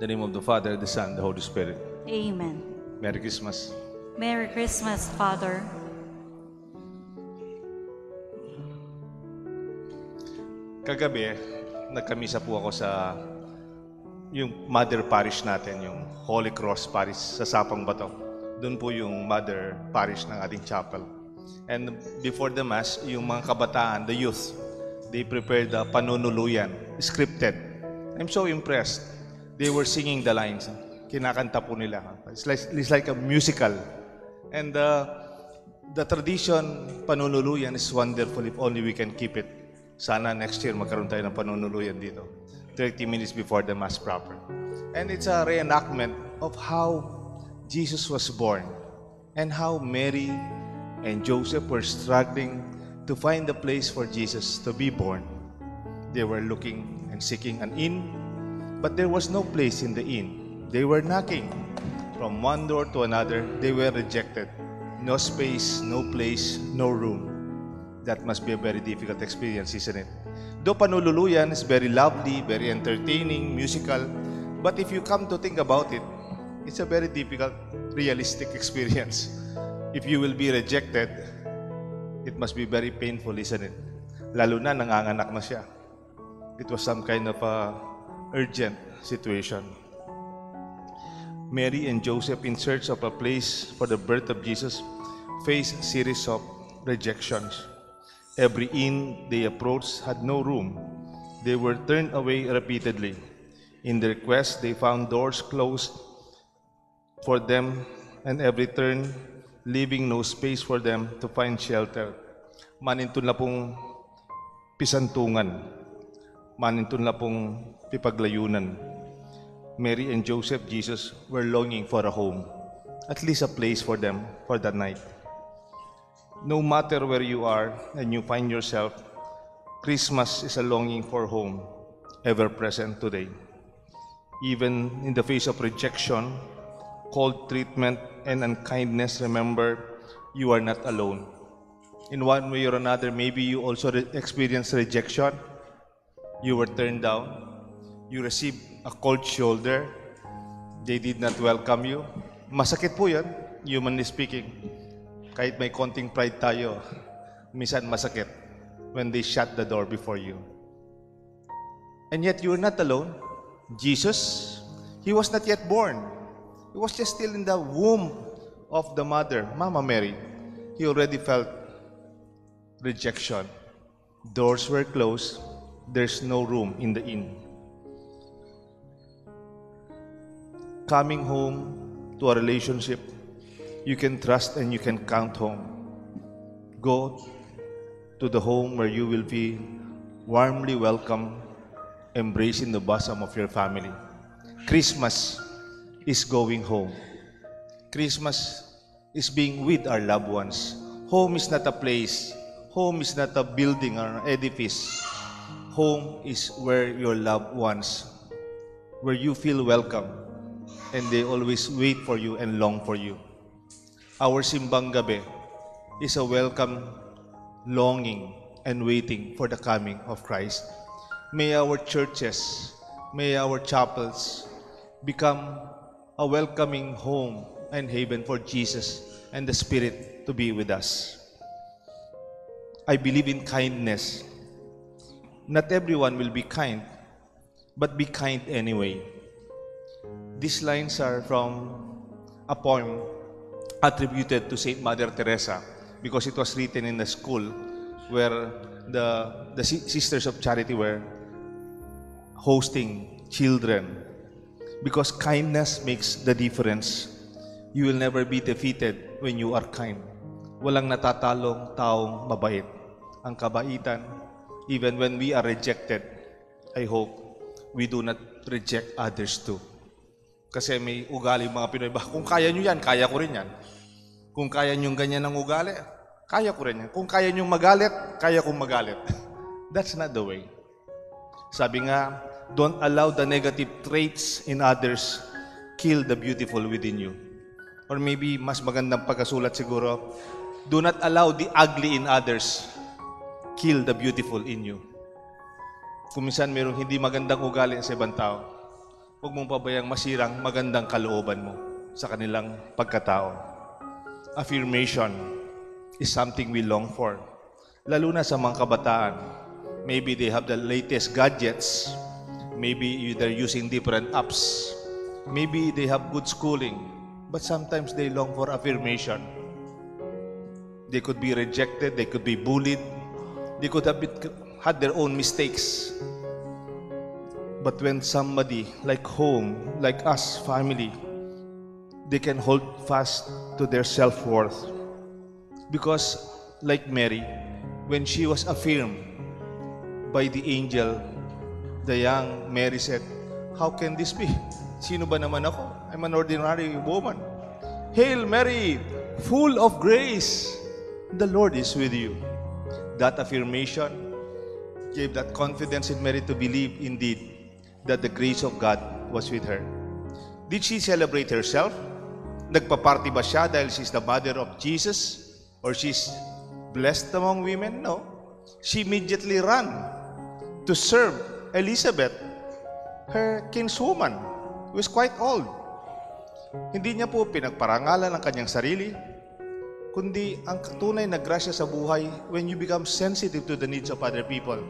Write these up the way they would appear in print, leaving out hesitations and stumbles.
In the name of the Father, the Son, the Holy Spirit. Amen. Merry Christmas. Merry Christmas, Father. Kagabi, nagkamisa po ako sa yung mother parish natin, yung Holy Cross Parish sa Sapang Bato. Doon po yung mother parish ng ating chapel. And before the Mass, yung mga kabataan, the youth, they prepared the panunuluyan, scripted. I'm so impressed. They were singing the lines. Kinakanta po nila. It's like a musical. And the tradition, panunuluyan, is wonderful if only we can keep it. Sana next year magkaroon tayo ng panunuluyan dito. 30 minutes before the Mass proper. And it's a reenactment of how Jesus was born and how Mary and Joseph were struggling to find a place for Jesus to be born. They were looking and seeking an inn, but there was no place in the inn. They were knocking from one door to another. They were rejected. No space, no place, no room. That must be a very difficult experience, isn't it? Though panululuyan is very lovely, very entertaining, musical, but if you come to think about it, it's a very difficult, realistic experience. If you will be rejected, it must be very painful, isn't it? Lalo na nanganganak na siya. It was some kind of a urgent situation. Mary and Joseph, in search of a place for the birth of Jesus, faced a series of rejections. Every inn they approached had no room. They were turned away repeatedly. In their quest, they found doors closed for them, and every turn, leaving no space for them to find shelter. Manintun na pong pisantungan. Manintun na pong pipaglayunan. Mary and Joseph, Jesus, were longing for a home, at least a place for them for that night. No matter where you are and you find yourself, Christmas is a longing for home, ever present today. Even in the face of rejection, cold treatment, and unkindness, remember, you are not alone. In one way or another, maybe you also experienced rejection. You were turned down. You received a cold shoulder. They did not welcome you. Masakit po yan, humanly speaking. Kahit may konting pride tayo, minsan masakit when they shut the door before you. And yet you are not alone. Jesus, He was not yet born. He was just still in the womb of the mother, Mama Mary. He already felt rejection. Doors were closed. There's no room in the inn. Coming home to a relationship you can trust and you can count home. Go to the home where you will be warmly welcome, embraced in the bosom of your family. Christmas is going home. Christmas is being with our loved ones. Home is not a place. Home is not a building or an edifice. Home is where your loved ones, where you feel welcome, and they always wait for you and long for you. Our Simbang Gabi is a welcome, longing, and waiting for the coming of Christ. May our churches, may our chapels become a welcoming home and haven for Jesus and the Spirit to be with us. I believe in kindness. Not everyone will be kind, but be kind anyway. These lines are from a poem attributed to Saint Mother Teresa because it was written in the school where the Sisters of Charity were hosting children. Because kindness makes the difference. You will never be defeated when you are kind. Walang natatalong taong mabait. Ang kabaitan, even when we are rejected, I hope we do not reject others too. Kasi may ugali mga Pinoy. Kung kaya nyo yan, kaya ko rin yan. Kung kaya nyo ganyan ng ugali, kaya ko rin yan. Kung kaya nyo magalit, kaya kong magalit. That's not the way. Sabi nga, don't allow the negative traits in others kill the beautiful within you. Or maybe, mas magandang pagkasulat siguro, do not allow the ugly in others kill the beautiful in you. Kung minsan mayroong hindi magandang ugali sa ibang tao, huwag mong pabayang masirang magandang kalooban mo sa kanilang pagkatao. Affirmation is something we long for. Lalo na sa mga kabataan. Maybe they have the latest gadgets. Maybe they're using different apps. Maybe they have good schooling. But sometimes they long for affirmation. They could be rejected. They could be bullied. They could have had their own mistakes. But when somebody like home, like us, family, they can hold fast to their self-worth. Because like Mary, when she was affirmed by the angel, the young Mary said, "How can this be? Sino ba naman ako? I'm an ordinary woman. Hail Mary, full of grace, the Lord is with you." That affirmation gave that confidence in Mary to believe indeed that the grace of God was with her. Did she celebrate herself? Nagpa-party ba siya dahil she's the mother of Jesus? Or she's blessed among women? No. She immediately ran to serve Elizabeth, her kinswoman, who is quite old. Hindi niya po pinagparangalan ang kanyang sarili, kundi ang tunay na grasya sa buhay when you become sensitive to the needs of other people.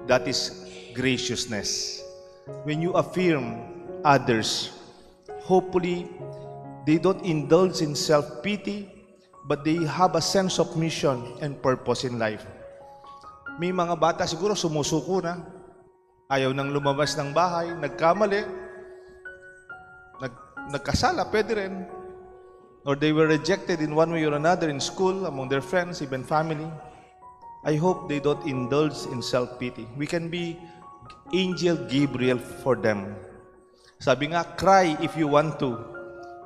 That is graciousness. When you affirm others, hopefully they don't indulge in self-pity, but they have a sense of mission and purpose in life. May mga bata siguro sumusuko na, ayaw nang lumabas ng bahay, nagkamali, nagkasala, pwede rin. Or they were rejected in one way or another in school, among their friends, even family. I hope they don't indulge in self-pity. We can be Angel Gabriel for them. Sabi nga, cry if you want to,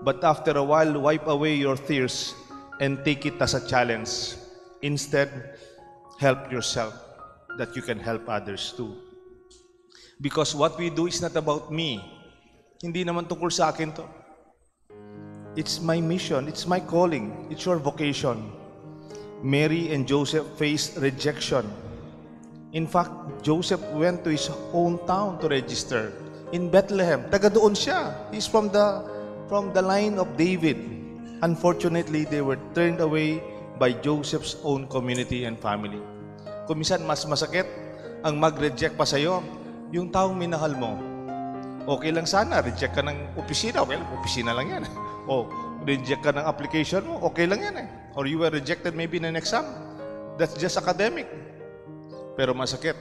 but after a while, wipe away your tears and take it as a challenge. Instead, help yourself that you can help others too. Because what we do is not about me. Hindi naman tungkol sa akin to. It's my mission, it's my calling, it's your vocation. Mary and Joseph faced rejection. In fact, Joseph went to his own town to register in Bethlehem. Taga doon siya. He's from the line of David. Unfortunately, they were turned away by Joseph's own community and family. Kung minsan mas masakit ang mag-reject pa sa'yo, yung taong minahal mo. Okay lang sana, reject ka ng opisina. Well, opisina lang yan. O, reject ka ng application mo, okay lang yan eh. Or you were rejected maybe in an exam. That's just academic. Pero masakit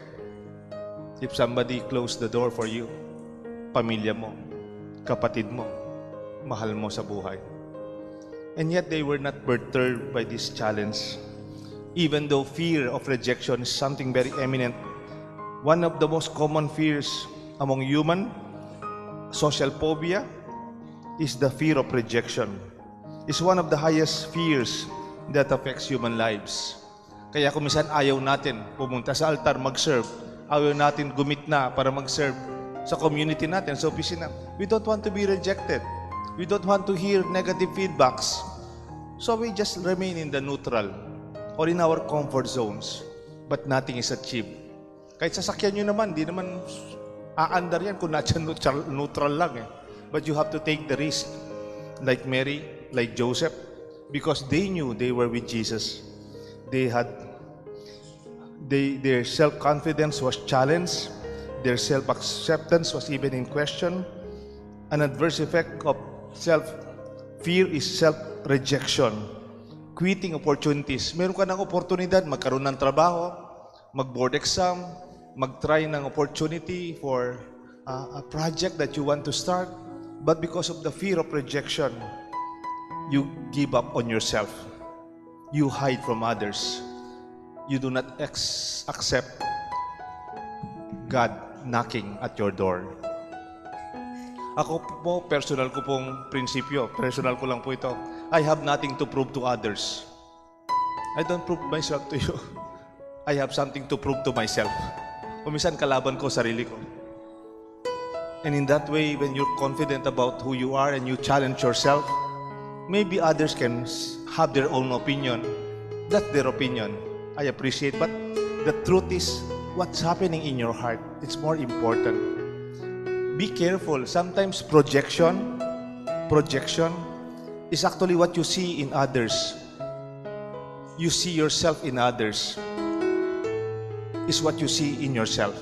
if somebody closed the door for you, pamilya mo, kapatid mo, mahal mo sa buhay. And yet they were not perturbed by this challenge. Even though fear of rejection is something very eminent, one of the most common fears among human, social phobia, is the fear of rejection. It's one of the highest fears that affects human lives. Kaya kung minsan ayaw natin pumunta sa altar mag-serve, ayaw natin gumitna para mag-serve sa community natin, sa opisina. We don't want to be rejected. We don't want to hear negative feedbacks. So we just remain in the neutral or in our comfort zones. But nothing is achieved. Kahit sasakyan nyo naman, di naman aandar yan kung nadyan neutral lang eh. But you have to take the risk. Like Mary, like Joseph, because they knew they were with Jesus. Their self-confidence was challenged. Their self-acceptance was even in question. An adverse effect of self-fear is self-rejection. Quitting opportunities. Meron ka ng oportunidad, magkaroon ng trabaho, mag-board exam, mag-try ng opportunity for a project that you want to start. But because of the fear of rejection, you give up on yourself. You hide from others. You do not accept God knocking at your door. Ako po, personal ko pong prinsipyo. Personal ko lang po ito. I have nothing to prove to others. I don't prove myself to you. I have something to prove to myself. Kumisan kalaban ko sarili ko. And in that way, when you're confident about who you are and you challenge yourself, maybe others can have their own opinion. That's their opinion. I appreciate, but the truth is what's happening in your heart. It's more important. Be careful. Sometimes projection is actually what you see in others. You see yourself in others is what you see in yourself.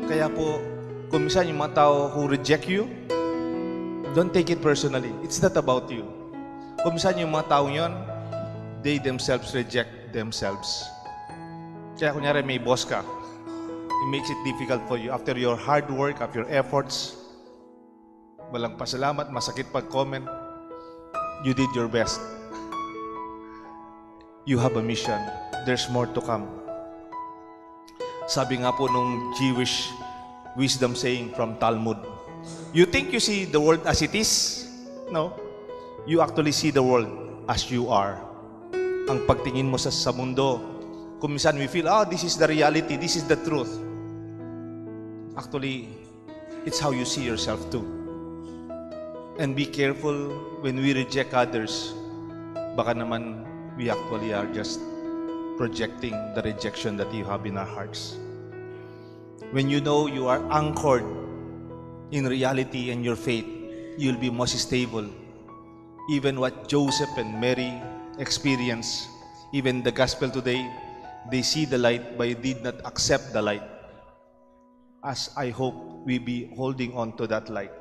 Kaya po, kung minsan yung mga tao who reject you, don't take it personally. It's not about you. Kung minsan yung mga tao yon, they themselves reject themselves. Kaya kunyari may boss ka, it makes it difficult for you. After your hard work, after your efforts, walang pasalamat, masakit pag-comment, you did your best. You have a mission. There's more to come. Sabi nga po nung Jewish wisdom saying from Talmud, you think you see the world as it is? No. You actually see the world as you are. Ang pagtingin mo sa mundo, kung minsan we feel, this is the reality, this is the truth. Actually, it's how you see yourself too. And be careful when we reject others. Baka naman we actually are just projecting the rejection that you have in our hearts. When you know you are anchored in reality and your faith, you'll be most stable. Even what Joseph and Mary experienced, even the gospel today, they see the light but did not accept the light. As I hope we be holding on to that light.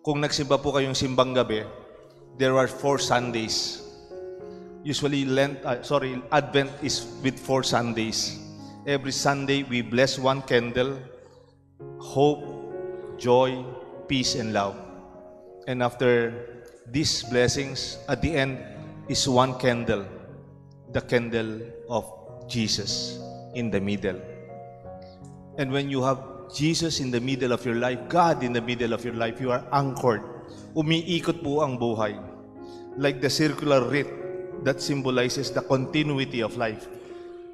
Kung nagsimba po kayong simbang gabi, there are 4 Sundays. Usually Advent is with 4 Sundays. Every Sunday we bless one candle, hope, joy, peace, and love. And after these blessings, at the end is one candle, the candle of Jesus in the middle. And when you have Jesus in the middle of your life, God in the middle of your life, you are anchored. Umiikot po ang buhay. Like the circular wreath that symbolizes the continuity of life.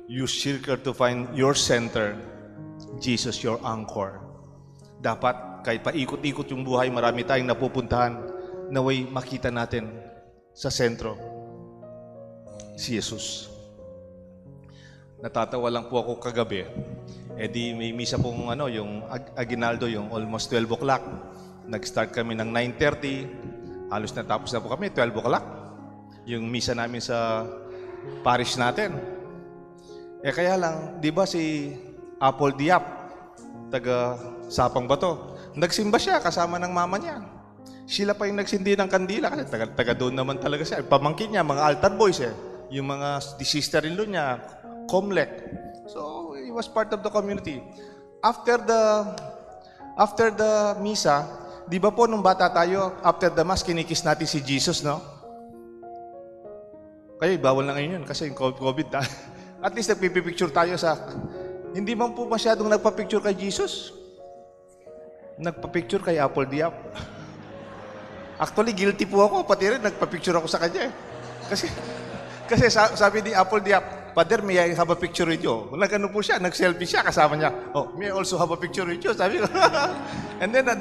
You circle to find your center, Jesus your anchor. Dapat kahit paikot-ikot yung buhay, marami tayong napupuntahan, naway makita natin sa sentro si Jesus. Natatawa lang po ako kagabi. Di may misa pong yung Aguinaldo, yung almost 12 o'clock. Nag-start kami ng 9:30. Halos natapos na po kami, 12 o'clock. Yung misa namin sa parish natin. Kaya lang, di ba si Apple Diap, taga Sapang Bato, nagsimba siya kasama ng mama niya. Sila pa yung nagsindi ng kandila kasi taga doon naman talaga siya. Pamangkin niya, mga altar boys yung mga sister-in-law niya, Comlec. So, he was part of the community. After the misa, di ba po nung bata tayo, after the mass, kinikis natin si Jesus, no? Kaya bawal na ngayon yun kasi yung COVID na. At least nagpipicture tayo sa... Hindi man po masyadong nagpa-picture kay Jesus. Nagpa-picture kay Apple Diap. Actually, guilty po ako. Pati rin, nagpa-picture ako sa kanya. Kasi sabi ni Apple Diap, Father, may I have a picture with you? Nag-ano po siya, nag-selfie siya kasama niya. Oh, may I also have a picture with you? Sabi ko. And then at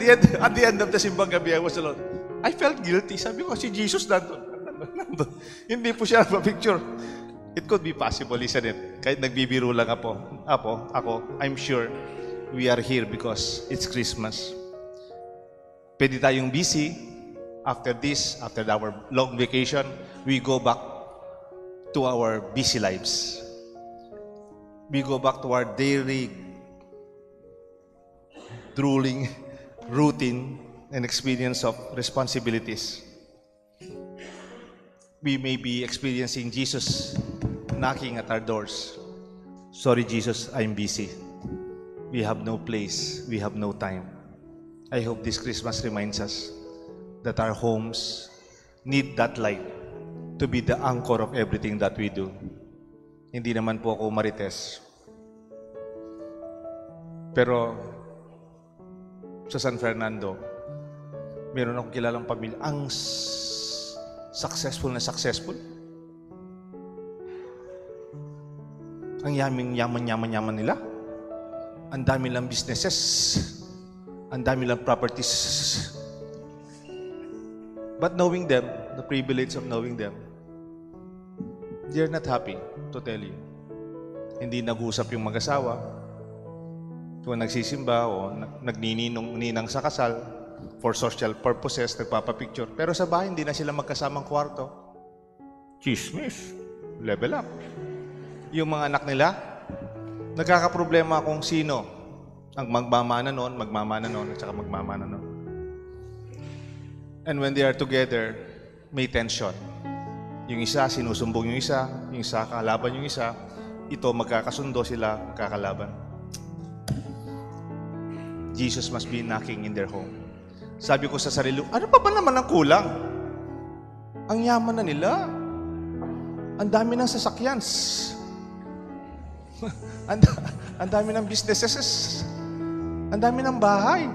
the end of the simbang gabi, I felt guilty. Sabi ko, si Jesus nandun. Hindi po siya nagpa-picture. It could be possible, isn't it? Kahit nagbibiro lang ako, I'm sure we are here because it's Christmas. Pwede tayong busy. After this, after our long vacation, we go back to our busy lives. We go back to our daily drooling routine and experience of responsibilities. We may be experiencing Jesus knocking at our doors. Sorry, Jesus, I'm busy. We have no place. We have no time. I hope this Christmas reminds us that our homes need that light to be the anchor of everything that we do. Hindi naman po ako marites. Pero sa San Fernando, meron akong kilalang pamilya. Ang successful na successful. Ang yaman nila. Ang dami lang businesses. Ang dami lang properties. But knowing them, the privilege of knowing them, they're not happy, to tell you. Hindi nag-usap yung mag-asawa. Kung nagsisimba o nagnininong-ninang sa kasal, for social purposes, nagpapapicture. Pero sa bahay, hindi na sila magkasamang kwarto. Chismis. Level up. Yung mga anak nila, nagkakaproblema kung sino ang magmamana noon, at saka magmamana noon. And when they are together, may tension. Yung isa, sinusumbong yung isa kalaban yung isa, ito, magkakasundo sila, magkakalaban. Jesus must be knocking in their home. Sabi ko sa sarili, ano pa ba naman ang kulang? Ang yaman na nila. Ang dami ng sasakyan. Ang dami ng businesses. Ang dami ng bahay.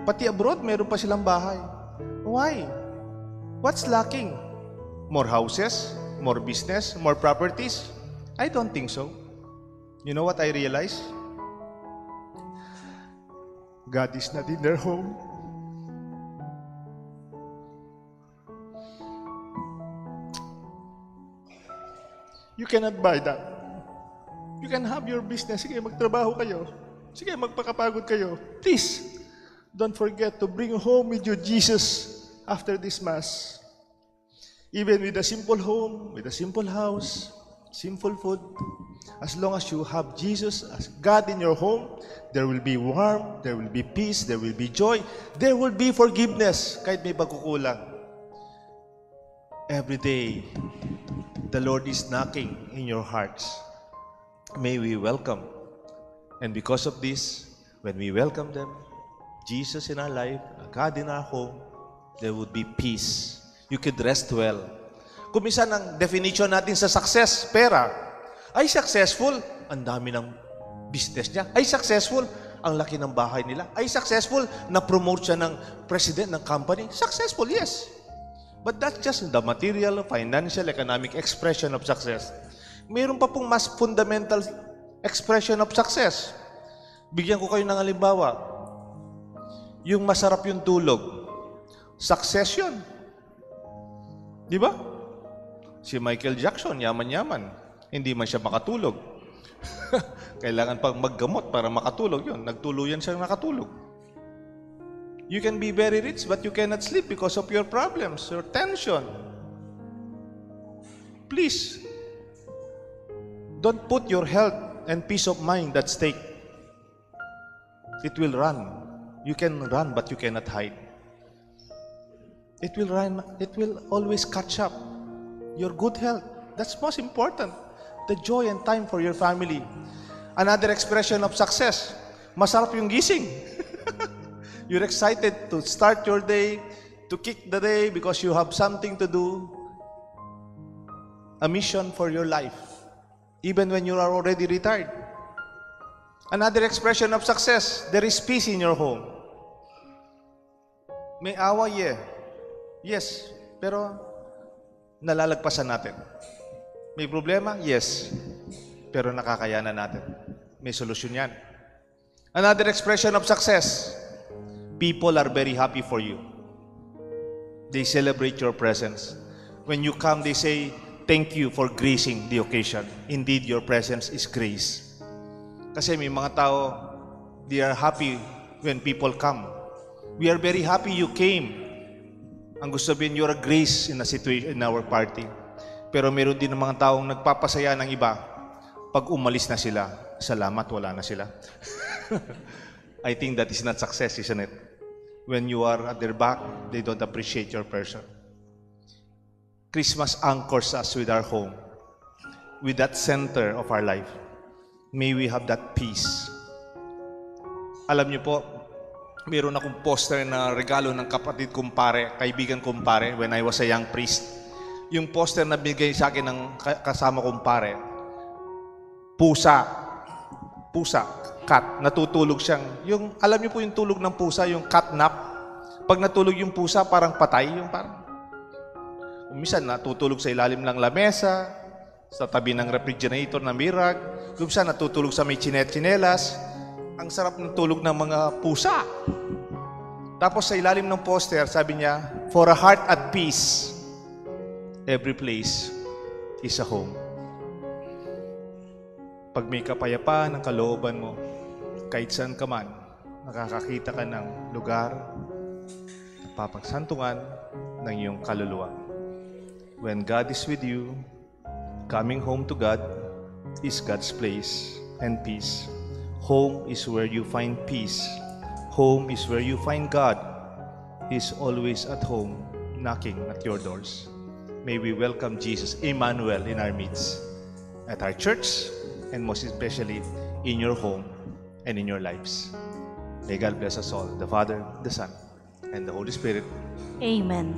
Pati abroad, meron pa silang bahay. Why? What's lacking? More houses? More business? More properties? I don't think so. You know what I realize? God is not in their home. You cannot buy that. You can have your business. Sige, magtrabaho kayo. Sige, magpakapagod kayo. Please, don't forget to bring home with you Jesus after this Mass. Even with a simple home, with a simple house, simple food, as long as you have Jesus as God in your home, there will be warmth, there will be peace, there will be joy, there will be forgiveness kahit may pagkukulang. Every day, the Lord is knocking in your hearts. May we welcome. And because of this, when we welcome them, Jesus in our life, God in our home, there would be peace. You could rest well. Kung minsan ang definition natin sa success, pera, ay successful, ang dami ng business niya. Ay successful, ang laki ng bahay nila. Ay successful, na-promote siya ng president ng company. Successful, yes. But that's just the material, financial, economic expression of success. Mayroon pa pong mas fundamental expression of success. Bigyan ko kayo ng halimbawa. Yung masarap yung tulog. Success yun. Di ba? Si Michael Jackson, yaman-yaman. Hindi man siya makatulog. Kailangan pang maggamot para makatulog yun. Nagtuluyan siyang nakatulog. You can be very rich but you cannot sleep because of your problems, your tension. Please, don't put your health and peace of mind at stake. It will run. You can run but you cannot hide. It will run. It will always catch up. Your good health. That's most important. The joy and time for your family. Another expression of success. Masarap yung gising. You're excited to start your day, to kick the day because you have something to do. A mission for your life. Even when you are already retired. Another expression of success. There is peace in your home. May awa, yeah. Yes, pero nalalagpasan natin. May problema? Yes. Pero nakakayanan natin. May solusyon yan. Another expression of success. People are very happy for you. They celebrate your presence. When you come, they say, thank you for gracing the occasion. Indeed, your presence is grace. Kasi may mga tao, they are happy when people come. We are very happy you came. Ang gusto sabihin, you're a grace in a situation in our party. Pero meron din ng mga taong nagpapasaya ng iba. Pag umalis na sila, salamat, wala na sila. I think that is not success, isn't it? When you are at their back, they don't appreciate your person. Christmas anchors us with our home, with that center of our life. May we have that peace. Alam niyo po, meron akong poster na regalo ng kapatid kong pare, kaibigan kong pare, when I was a young priest. Yung poster na bigay sa akin ng kasama kong pare, pusa, cat, natutulog siyang, yung, alam niyo po yung tulog ng pusa, yung cat nap. Pag natulog yung pusa, parang patay, yung parang, minsan natutulog sa ilalim ng lamesa, sa tabi ng refrigerator na mirag, minsan natutulog sa may tsinelas. Ang sarap ng tulog ng mga pusa. Tapos sa ilalim ng poster, sabi niya, for a heart at peace, every place is a home. Pag may kapayapaan ng kalooban mo, kahit saan ka man, makakakita ka ng lugar na papagsantungan ng iyong kaluluwa. When God is with you, coming home to God is God's place and peace. Home is where you find peace. Home is where you find God. He is always at home, knocking at your doors. May we welcome Jesus, Emmanuel, in our midst, at our church, and most especially in your home and in your lives. May God bless us all, the Father, the Son, and the Holy Spirit. Amen.